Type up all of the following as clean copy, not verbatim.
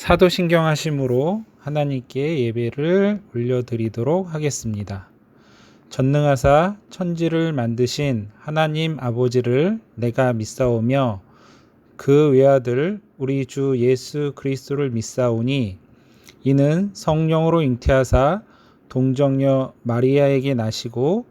사도신경 하심으로 하나님께 예배를 올려드리도록 하겠습니다. 전능하사 천지를 만드신 하나님 아버지를 내가 믿사오며 그 외아들 우리 주 예수 그리스도를 믿사오니 이는 성령으로 잉태하사 동정녀 마리아에게 나시고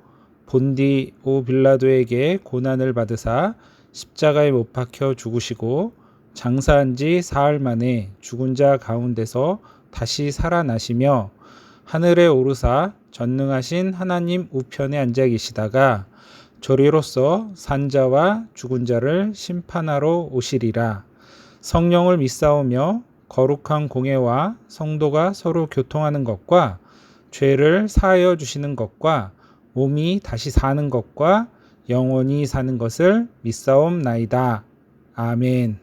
본디오 빌라도에게 고난을 받으사 십자가에 못 박혀 죽으시고 장사한 지 사흘 만에 죽은 자 가운데서 다시 살아나시며 하늘에 오르사 전능하신 하나님 우편에 앉아 계시다가 저리로서 산자와 죽은 자를 심판하러 오시리라. 성령을 믿사오며 거룩한 공예와 성도가 서로 교통하는 것과 죄를 사하여 주시는 것과 몸이 다시 사는 것과 영원히 사는 것을 믿사옵나이다. 아멘.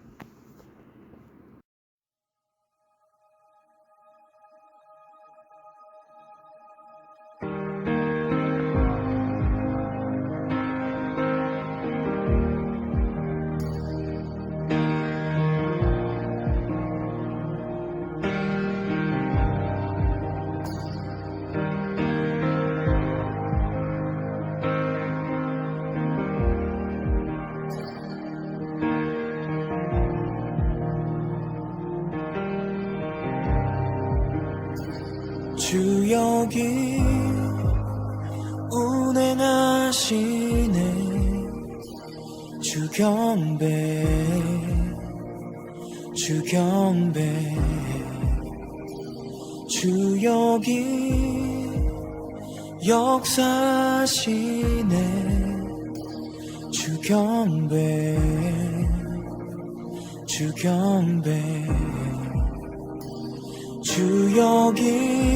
주 여기 운행하시네. 주 경배 주 경배 주 여기 역사하시네. 주 경배 주 경배 주 여기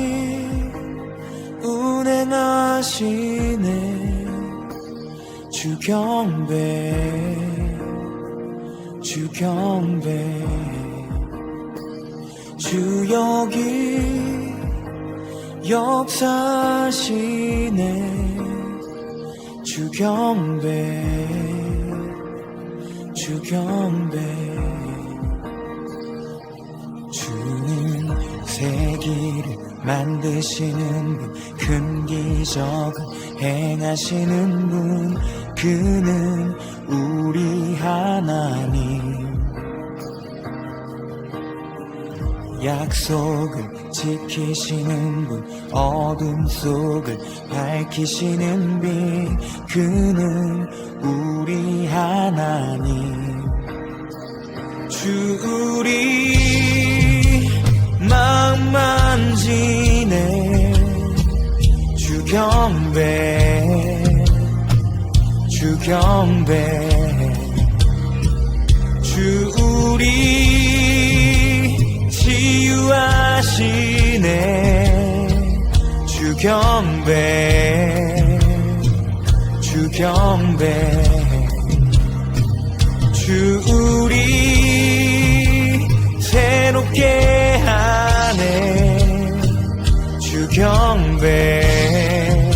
운행하시네. 주 경배 주 경배 주 여기 역사하시네. 주 경배 주 경배 주는 세기를 만드시는 분, 큰 기적을 행하시는 분, 그는 우리 하나님. 약속을 지키시는 분, 어둠 속을 밝히시는 빛, 그는 우리 하나님. 주 우리 마음 만지네. 주 경배 주 경배 주 우리 치유하시네. 주 경배 주 경배 주 우리 새롭게 하네. 주 경배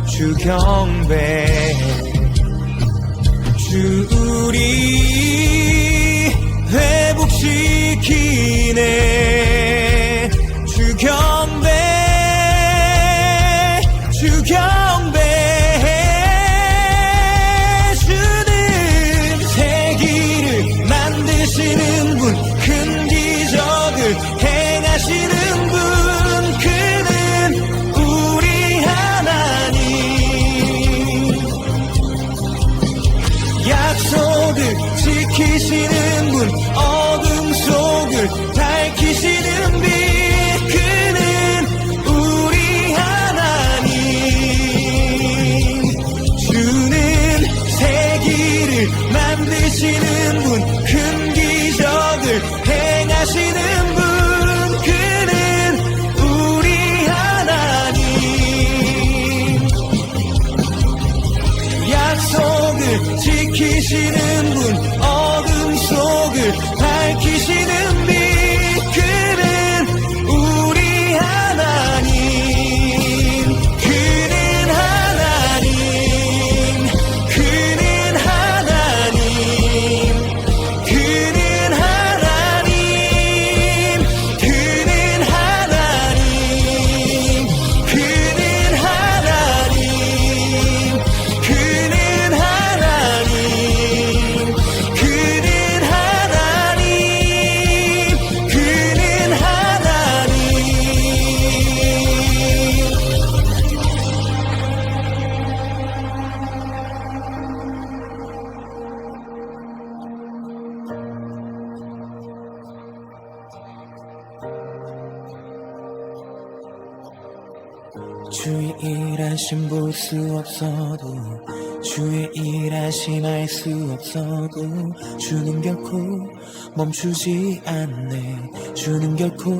주 경배 주 우리 회복시키네. 주 경배 주 경배 주는 세기를 만드시는 분, 큰 기적을 행하시는 분, 그는 우리 하나님. 약속을 지키시는 분, 어둠 속을 밝히시는 빛, 그는 우리 하나님. 주는 세기를 만드시는 분, 큰 기적을 행하시는 분, 그는 우리 하나님. 약속을 지키시는 분, 어둠 속을 주의 일하심 볼 수 없어도 주의 일하심 알 수 없어도 주는 결코 멈추지 않네. 주는 결코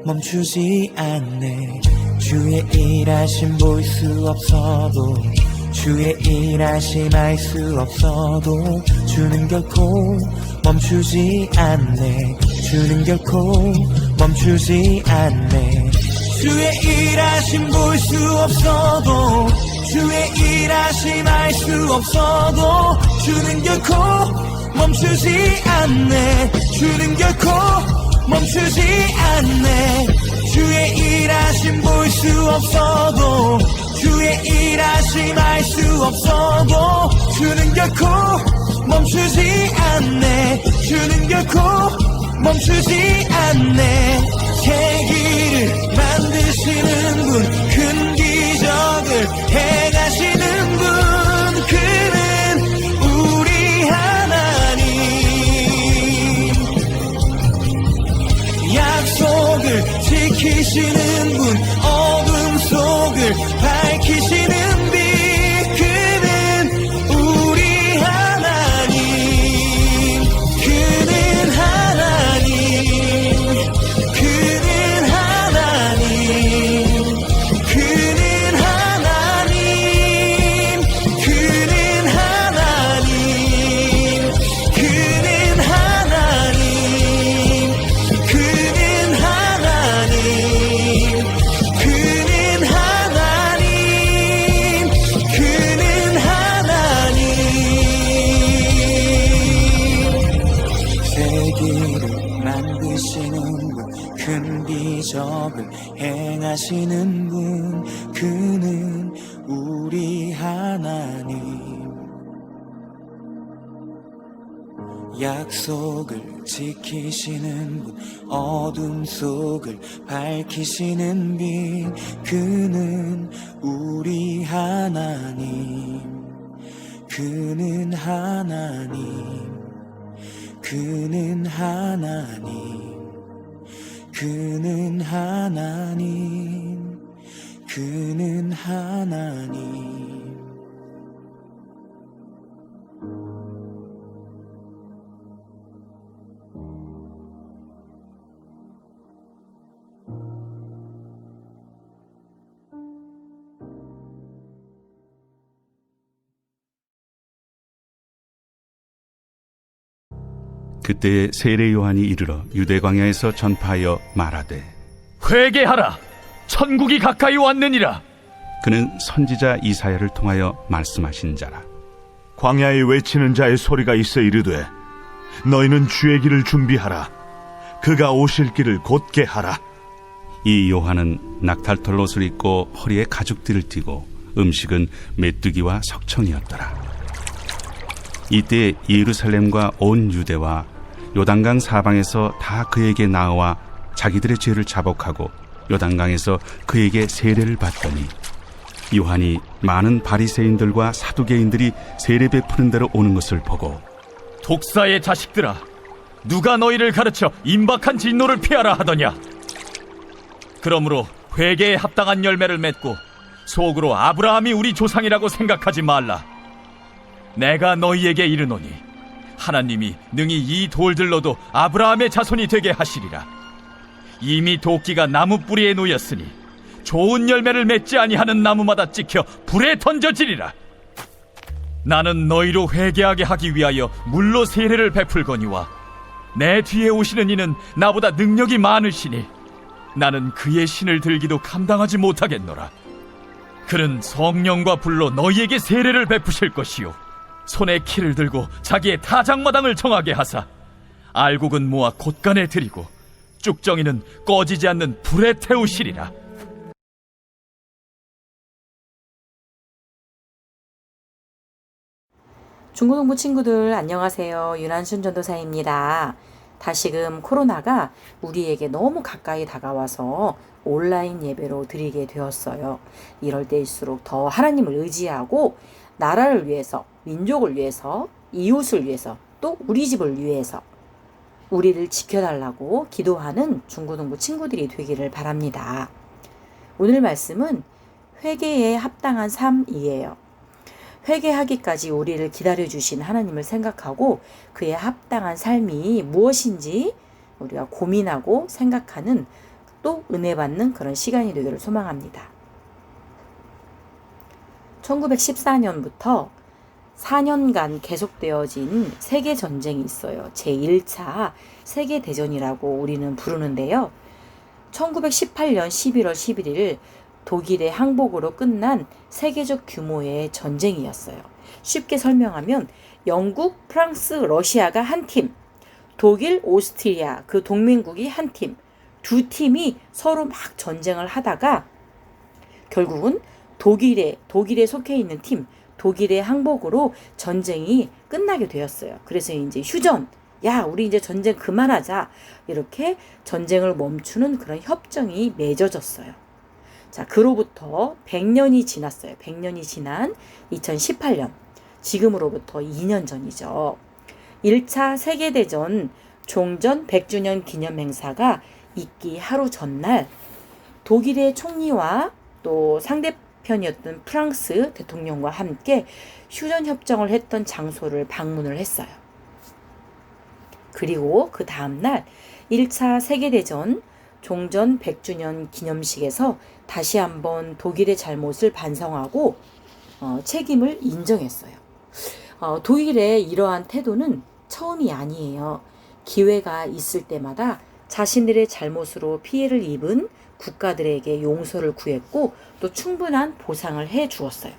멈추지 않네. 주의 일하심 볼 수 없어도 주의 일하심 알 수 없어도 주는 결코 멈추지 않네. 주는 결코 멈추지 않네. 주의 일하심 볼 수 없어도 주의 일하심 알 수 없어도 주는 결코 멈추지 않네. 주는 결코 멈추지 않네. 주의 일하심 볼 수 없어도 주의 일하심 알 수 없어도 주는 결코 멈추지 않네. 주는 결코 멈추지 않네. 세기를 만드시는 분, 큰 기적을 행하시는 분, 그는 우리 하나님. 약속을 지키시는 분, 어둠 속을 밝히시는 빛, 그는 우리 하나님. 그는 하나님. 그는 하나님. 그는 하나님. 그는 하나님. 그는 하나님. 그는 하나님. 그는 하나님. 그는 하나님. 세기를 만드시는 분, 큰 기적을 행하시는 분, 그는 우리 하나님. 약속을 지키시는 분, 어둠 속을 밝히시는 빛, 그는 우리 하나님. 그는 하나님. 그는 하나님. 그는 하나님. 그는 하나님. 그때에 세례 요한이 이르러 유대 광야에서 전파하여 말하되, 회개하라, 천국이 가까이 왔느니라. 그는 선지자 이사야를 통하여 말씀하신 자라. 광야에 외치는 자의 소리가 있어 이르되, 너희는 주의 길을 준비하라. 그가 오실 길을 곧게 하라. 이 요한은 낙탈털 옷을 입고 허리에 가죽띠를 띠고 음식은 메뚜기와 석청이었더라. 이때 예루살렘과 온 유대와 요단강 사방에서 다 그에게 나와 자기들의 죄를 자복하고 요단강에서 그에게 세례를 받더니, 요한이 많은 바리새인들과 사두개인들이 세례 베푸는 데로 오는 것을 보고, 독사의 자식들아, 누가 너희를 가르쳐 임박한 진노를 피하라 하더냐. 그러므로 회개에 합당한 열매를 맺고 속으로 아브라함이 우리 조상이라고 생각하지 말라. 내가 너희에게 이르노니 하나님이 능히 이 돌들로도 아브라함의 자손이 되게 하시리라. 이미 도끼가 나무 뿌리에 놓였으니 좋은 열매를 맺지 아니하는 나무마다 찍혀 불에 던져지리라. 나는 너희로 회개하게 하기 위하여 물로 세례를 베풀거니와 내 뒤에 오시는 이는 나보다 능력이 많으시니 나는 그의 신을 들기도 감당하지 못하겠노라. 그는 성령과 불로 너희에게 세례를 베푸실 것이요, 손에 키를 들고 자기의 타작마당을 정하게 하사 알곡은 모아 곳간에 들이고 쭉정이는 꺼지지 않는 불에 태우시리라. 중고등부 친구들 안녕하세요. 윤한순 전도사입니다. 다시금 코로나가 우리에게 너무 가까이 다가와서 온라인 예배로 드리게 되었어요. 이럴 때일수록 더 하나님을 의지하고 나라를 위해서, 민족을 위해서, 이웃을 위해서, 또 우리 집을 위해서 우리를 지켜달라고 기도하는 중고등부 친구들이 되기를 바랍니다. 오늘 말씀은 회개에 합당한 삶이에요. 회개하기까지 우리를 기다려주신 하나님을 생각하고 그에 합당한 삶이 무엇인지 우리가 고민하고 생각하는, 또 은혜 받는 그런 시간이 되기를 소망합니다. 1914년부터 4년간 계속되어진 세계전쟁이 있어요. 제1차 세계대전이라고 우리는 부르는데요. 1918년 11월 11일 독일의 항복으로 끝난 세계적 규모의 전쟁이었어요. 쉽게 설명하면 영국, 프랑스, 러시아가 한 팀, 독일, 오스트리아 그 동맹국이 한 팀, 두 팀이 서로 막 전쟁을 하다가 결국은 독일에 속해 있는 팀, 독일의 항복으로 전쟁이 끝나게 되었어요. 그래서 이제 휴전, 야, 우리 이제 전쟁 그만하자. 이렇게 전쟁을 멈추는 그런 협정이 맺어졌어요. 자, 그로부터 100년이 지났어요. 100년이 지난 2018년. 지금으로부터 2년 전이죠. 1차 세계대전 종전 100주년 기념 행사가 있기 하루 전날 독일의 총리와 또 상대편이었던 프랑스 대통령과 함께 휴전 협정을 했던 장소를 방문을 했어요. 그리고 그 다음날 1차 세계대전 종전 100주년 기념식에서 다시 한번 독일의 잘못을 반성하고 책임을 인정했어요. 독일의 이러한 태도는 처음이 아니에요. 기회가 있을 때마다 자신들의 잘못으로 피해를 입은 국가들에게 용서를 구했고 또 충분한 보상을 해 주었어요.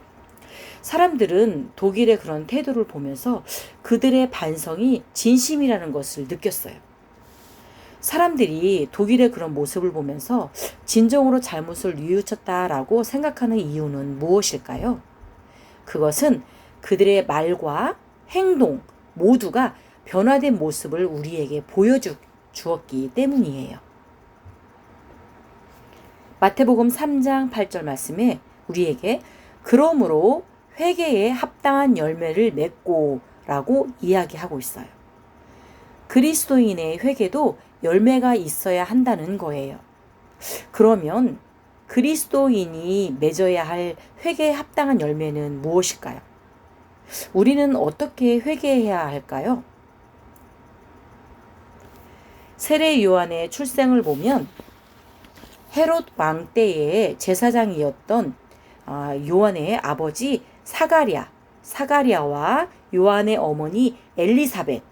사람들은 독일의 그런 태도를 보면서 그들의 반성이 진심이라는 것을 느꼈어요. 사람들이 독일의 그런 모습을 보면서 진정으로 잘못을 뉘우쳤다라고 생각하는 이유는 무엇일까요? 그것은 그들의 말과 행동 모두가 변화된 모습을 우리에게 보여주었기 때문이에요. 마태복음 3장 8절 말씀에 우리에게 그러므로 회개에 합당한 열매를 맺고 라고 이야기하고 있어요. 그리스도인의 회개도 열매가 있어야 한다는 거예요. 그러면 그리스도인이 맺어야 할 회개에 합당한 열매는 무엇일까요? 우리는 어떻게 회개해야 할까요? 세례 요한의 출생을 보면 헤롯 왕 때의 제사장이었던 요한의 아버지 사가랴와 요한의 어머니 엘리사벳,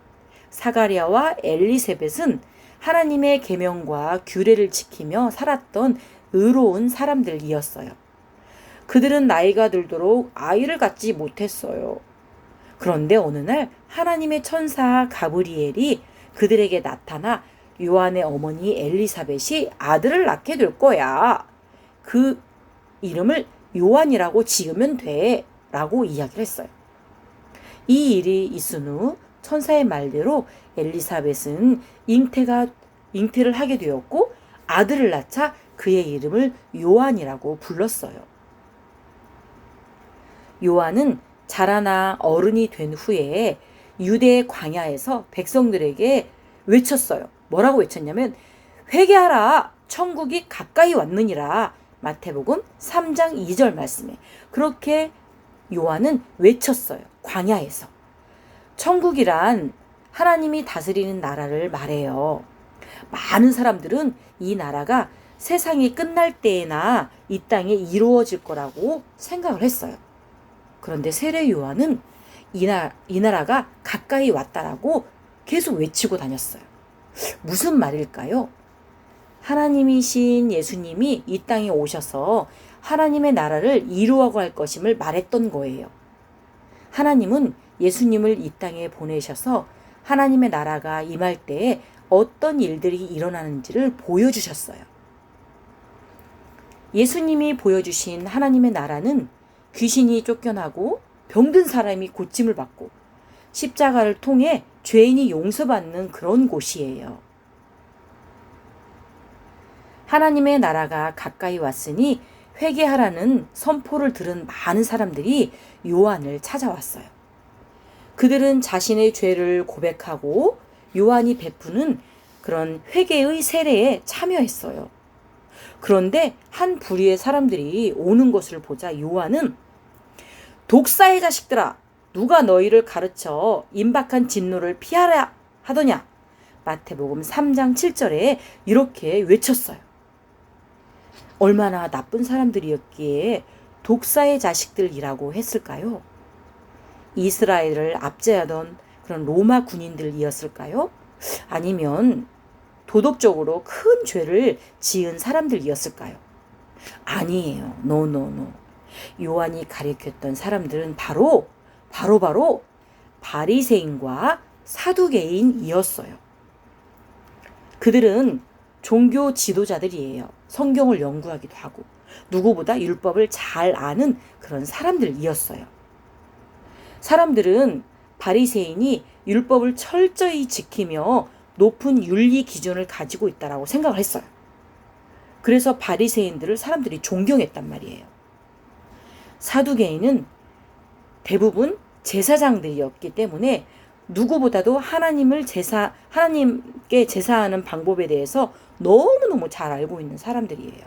사가랴와 엘리사벳은 하나님의 계명과 규례를 지키며 살았던 의로운 사람들이었어요. 그들은 나이가 들도록 아이를 갖지 못했어요. 그런데 어느 날 하나님의 천사 가브리엘이 그들에게 나타나 요한의 어머니 엘리사벳이 아들을 낳게 될 거야. 그 이름을 요한이라고 지으면 돼. 라고 이야기를 했어요. 이 일이 있은 후 천사의 말대로 엘리사벳은 잉태를 하게 되었고 아들을 낳자 그의 이름을 요한이라고 불렀어요. 요한은 자라나 어른이 된 후에 유대의 광야에서 백성들에게 외쳤어요. 뭐라고 외쳤냐면 회개하라 천국이 가까이 왔느니라. 마태복음 3장 2절 말씀에 그렇게 요한은 외쳤어요. 광야에서. 천국이란 하나님이 다스리는 나라를 말해요. 많은 사람들은 이 나라가 세상이 끝날 때에나 이 땅에 이루어질 거라고 생각을 했어요. 그런데 세례 요한은 이 나라가 가까이 왔다라고 계속 외치고 다녔어요. 무슨 말일까요? 하나님이신 예수님이 이 땅에 오셔서 하나님의 나라를 이루어갈 것임을 말했던 거예요. 하나님은 예수님을 이 땅에 보내셔서 하나님의 나라가 임할 때에 어떤 일들이 일어나는지를 보여주셨어요. 예수님이 보여주신 하나님의 나라는 귀신이 쫓겨나고 병든 사람이 고침을 받고 십자가를 통해 죄인이 용서받는 그런 곳이에요. 하나님의 나라가 가까이 왔으니 회개하라는 선포를 들은 많은 사람들이 요한을 찾아왔어요. 그들은 자신의 죄를 고백하고 요한이 베푸는 그런 회개의 세례에 참여했어요. 그런데 한 부류의 사람들이 오는 것을 보자 요한은 독사의 자식들아, 누가 너희를 가르쳐 임박한 진노를 피하라 하더냐? 마태복음 3장 7절에 이렇게 외쳤어요. 얼마나 나쁜 사람들이었기에 독사의 자식들이라고 했을까요? 이스라엘을 압제하던 그런 로마 군인들이었을까요? 아니면 도덕적으로 큰 죄를 지은 사람들이었을까요? 아니에요. 노. 요한이 가리켰던 사람들은 바로 바리새인과 사두개인이었어요. 그들은 종교 지도자들이에요. 성경을 연구하기도 하고 누구보다 율법을 잘 아는 그런 사람들이었어요. 사람들은 바리새인이 율법을 철저히 지키며 높은 윤리 기준을 가지고 있다라고 생각을 했어요. 그래서 바리새인들을 사람들이 존경했단 말이에요. 사두개인은 대부분 제사장들이었기 때문에 누구보다도 하나님께 제사하는 방법에 대해서 너무너무 잘 알고 있는 사람들이에요.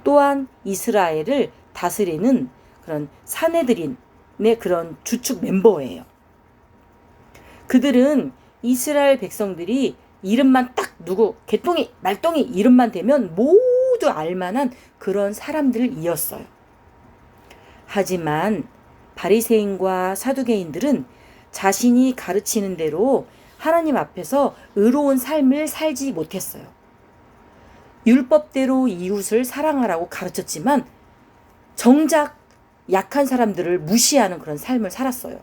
또한 이스라엘을 다스리는 그런 사내들인의 그런 주축 멤버예요. 그들은 이스라엘 백성들이 이름만 딱 누구, 개똥이, 말똥이 이름만 되면 모두 알만한 그런 사람들이었어요. 하지만 바리새인과 사두개인들은 자신이 가르치는 대로 하나님 앞에서 의로운 삶을 살지 못했어요. 율법대로 이웃을 사랑하라고 가르쳤지만 정작 약한 사람들을 무시하는 그런 삶을 살았어요.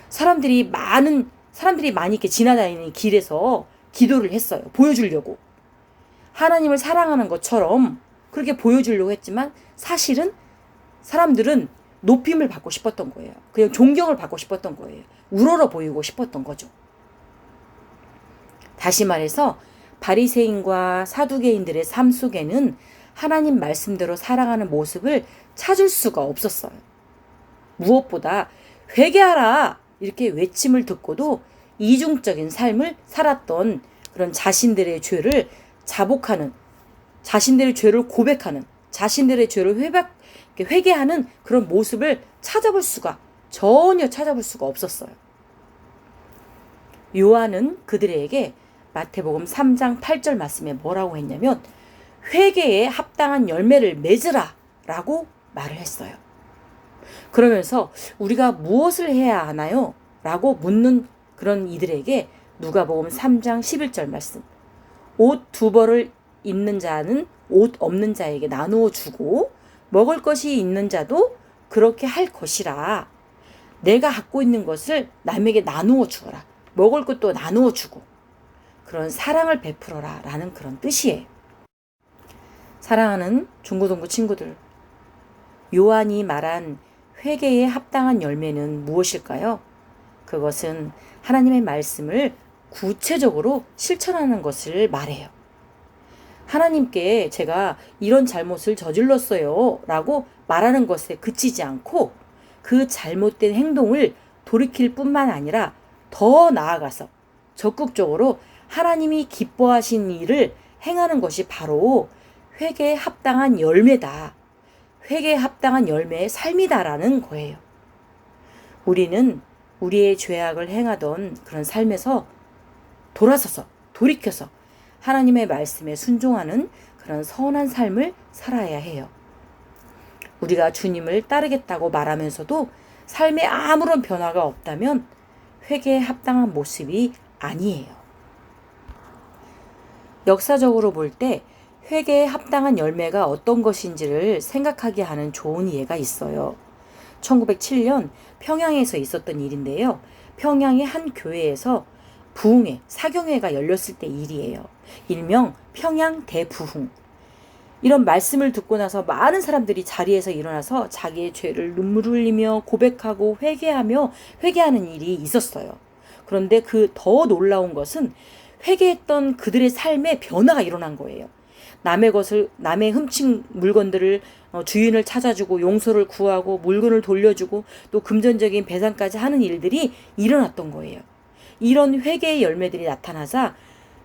사람들이 많이 이렇게 지나다니는 길에서 기도를 했어요. 보여주려고. 하나님을 사랑하는 것처럼 그렇게 보여주려고 했지만 사실은 사람들은 높임을 받고 싶었던 거예요. 그냥 존경을 받고 싶었던 거예요. 우러러 보이고 싶었던 거죠. 다시 말해서 바리새인과 사두개인들의 삶 속에는 하나님 말씀대로 살아가는 모습을 찾을 수가 없었어요. 무엇보다 회개하라 이렇게 외침을 듣고도 이중적인 삶을 살았던 그런 자신들의 죄를 자복하는, 자신들의 죄를 고백하는, 자신들의 죄를 회개하는 그런 모습을 전혀 찾아볼 수가 없었어요. 요한은 그들에게 마태복음 3장 8절 말씀에 뭐라고 했냐면 회개에 합당한 열매를 맺으라 라고 말을 했어요. 그러면서 우리가 무엇을 해야 하나요? 라고 묻는 그런 이들에게 누가복음 3장 11절 말씀, 옷 2벌을 입는 자는 옷 없는 자에게 나누어 주고 먹을 것이 있는 자도 그렇게 할 것이라. 내가 갖고 있는 것을 남에게 나누어 주어라. 먹을 것도 나누어 주고 그런 사랑을 베풀어라 라는 그런 뜻이에요. 사랑하는 중고등부 친구들, 요한이 말한 회개에 합당한 열매는 무엇일까요? 그것은 하나님의 말씀을 구체적으로 실천하는 것을 말해요. 하나님께 제가 이런 잘못을 저질렀어요 라고 말하는 것에 그치지 않고 그 잘못된 행동을 돌이킬 뿐만 아니라 더 나아가서 적극적으로 하나님이 기뻐하신 일을 행하는 것이 바로 회개에 합당한 열매다. 회개에 합당한 열매의 삶이다라는 거예요. 우리는 우리의 죄악을 행하던 그런 삶에서 돌이켜서 하나님의 말씀에 순종하는 그런 선한 삶을 살아야 해요. 우리가 주님을 따르겠다고 말하면서도 삶에 아무런 변화가 없다면 회개에 합당한 모습이 아니에요. 역사적으로 볼 때 회개에 합당한 열매가 어떤 것인지를 생각하게 하는 좋은 예가 있어요. 1907년 평양에서 있었던 일인데요. 평양의 한 교회에서 부흥회, 사경회가 열렸을 때 일이에요. 일명 평양 대부흥. 이런 말씀을 듣고 나서 많은 사람들이 자리에서 일어나서 자기의 죄를 눈물 흘리며 고백하고 회개하는 일이 있었어요. 그런데 그 더 놀라운 것은 회개했던 그들의 삶에 변화가 일어난 거예요. 남의 훔친 물건들을 주인을 찾아주고 용서를 구하고 물건을 돌려주고 또 금전적인 배상까지 하는 일들이 일어났던 거예요. 이런 회개의 열매들이 나타나자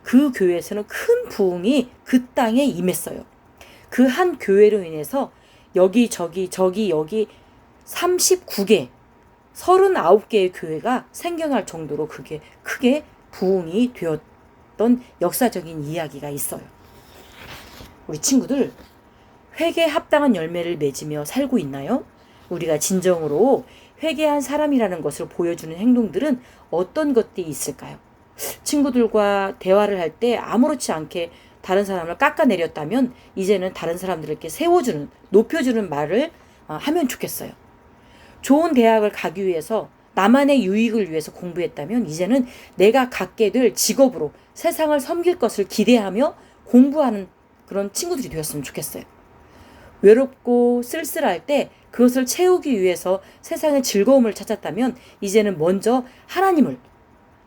그 교회에서는 큰 부흥이 그 땅에 임했어요. 그 한 교회로 인해서 여기 저기 여기 39개 39개의 교회가 생겨날 정도로 그게 크게 부흥이 되었던 역사적인 이야기가 있어요. 우리 친구들, 회개에 합당한 열매를 맺으며 살고 있나요? 우리가 진정으로 회개한 사람이라는 것을 보여주는 행동들은 어떤 것들이 있을까요? 친구들과 대화를 할 때 아무렇지 않게 다른 사람을 깎아내렸다면 이제는 다른 사람들에게 세워주는, 높여주는 말을 하면 좋겠어요. 좋은 대학을 가기 위해서 나만의 유익을 위해서 공부했다면 이제는 내가 갖게 될 직업으로 세상을 섬길 것을 기대하며 공부하는 그런 친구들이 되었으면 좋겠어요. 외롭고 쓸쓸할 때 그것을 채우기 위해서 세상의 즐거움을 찾았다면 이제는 먼저 하나님을,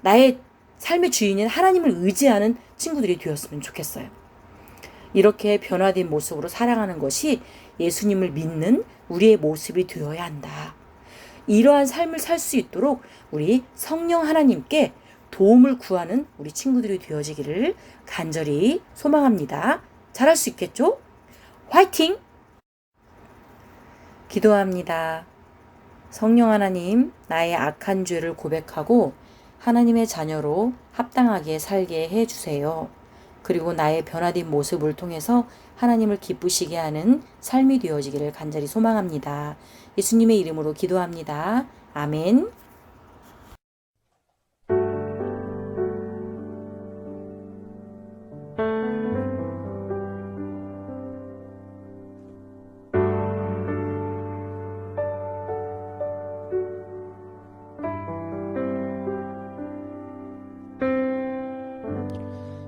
나의 삶의 주인인 하나님을 의지하는 친구들이 되었으면 좋겠어요. 이렇게 변화된 모습으로 살아가는 것이 예수님을 믿는 우리의 모습이 되어야 한다. 이러한 삶을 살 수 있도록 우리 성령 하나님께 도움을 구하는 우리 친구들이 되어지기를 간절히 소망합니다. 잘할 수 있겠죠? 화이팅! 기도합니다. 성령 하나님, 나의 악한 죄를 고백하고 하나님의 자녀로 합당하게 살게 해주세요. 그리고 나의 변화된 모습을 통해서 하나님을 기쁘시게 하는 삶이 되어지기를 간절히 소망합니다. 예수님의 이름으로 기도합니다. 아멘.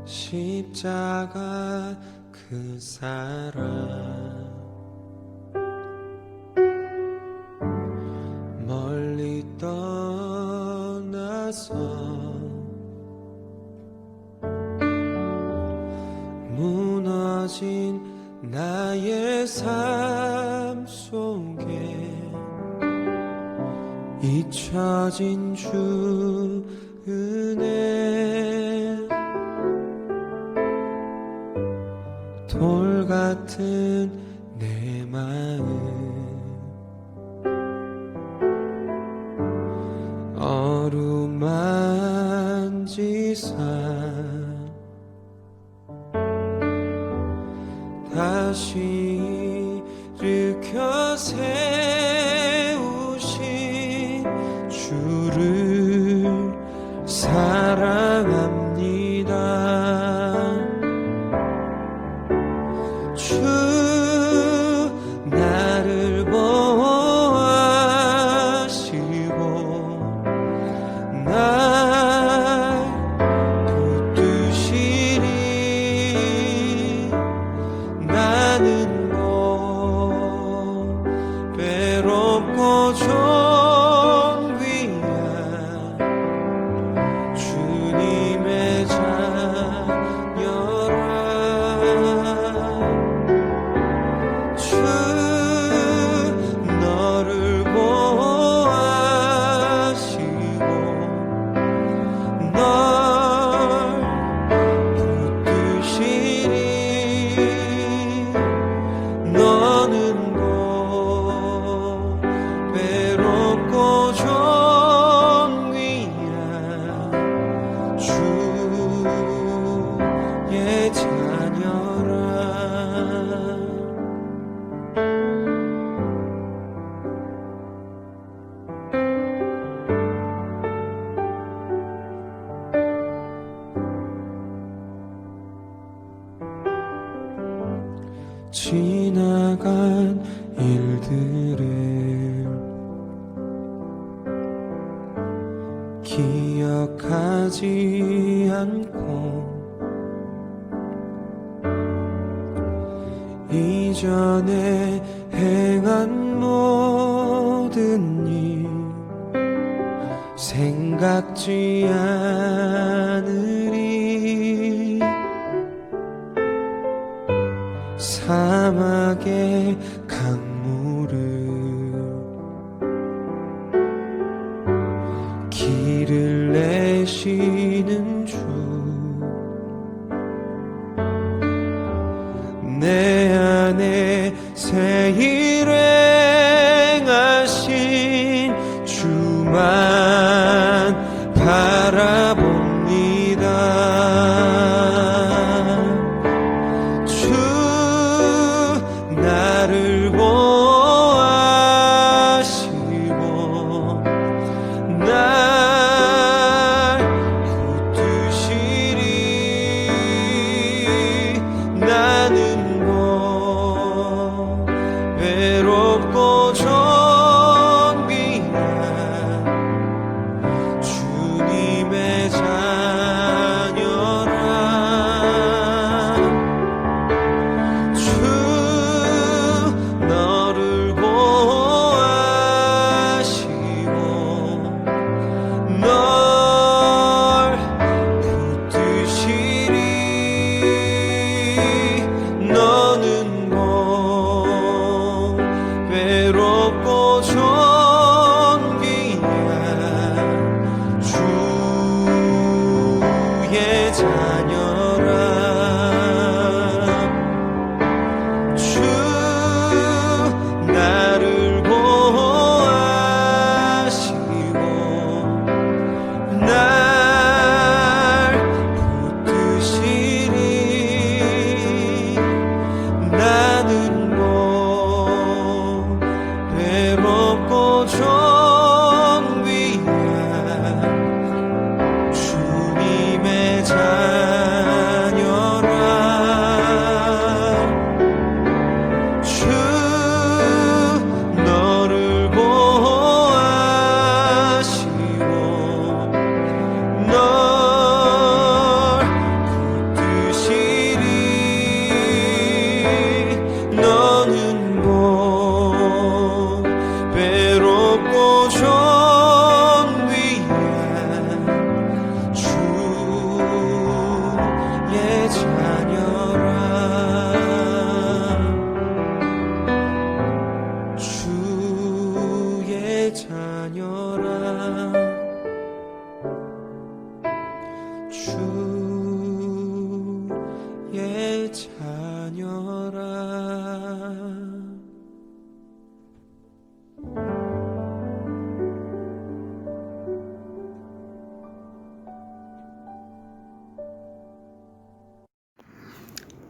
십자가 그 사랑 멀리 떠나서 무너진 나의 삶 속에 잊혀진 주 은혜 돌 같은 내 마음 어루만지사 다시 일으켜 세우신 주를 사랑합니다. 주 나를 보호하시고 날 붙드시니 나는 뭐 외롭고 존귀한 주님의 자녀라. 주 너를 보호하시고 널 붙드시니 너는 뭐 외롭고 존귀한 주의 자녀라. 지나간 일들을 기억하지 않고 이전에 행한 모든 일 생각지 않으리. 사막의 강물을 길을 내시는 주 새 일 행하신 주만 바라봅니다. 주 나를 보아시고 날 붙드시리. 나는 뭐 외롭고 정비한 주님의 자녀라. 주 너를 보아시고 널 붙드시리. 너는 뭐 외롭고 존귀한 주의 자녀라. 주 나를 보아시고 날 붙드시리. 나는 뭐 외롭고 존귀한 주님의 자녀라. 주 너를 보아시고 널 붙드시리. 너는 뭐 외롭고 존귀한 주의 자녀라. 주의 자녀라. 주의 자녀라.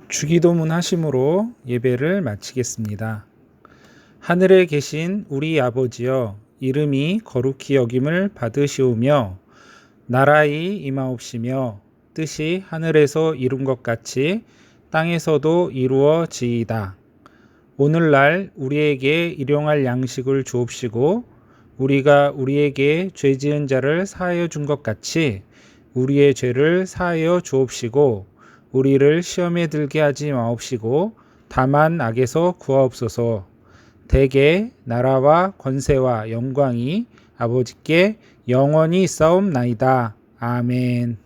주기도문 하심으로 예배를 마치겠습니다. 하늘에 계신 우리 아버지여, 이름이 거룩히 여김을 받으시오며 나라의 임하옵시며 뜻이 하늘에서 이룬 것 같이 땅에서도 이루어지이다. 오늘날 우리에게 일용할 양식을 주옵시고 우리가 우리에게 죄 지은 자를 사하여 준 것 같이 우리의 죄를 사하여 주옵시고 우리를 시험에 들게 하지 마옵시고 다만 악에서 구하옵소서. 대개 나라와 권세와 영광이 아버지께 영원히 있사옵나이다. 아멘.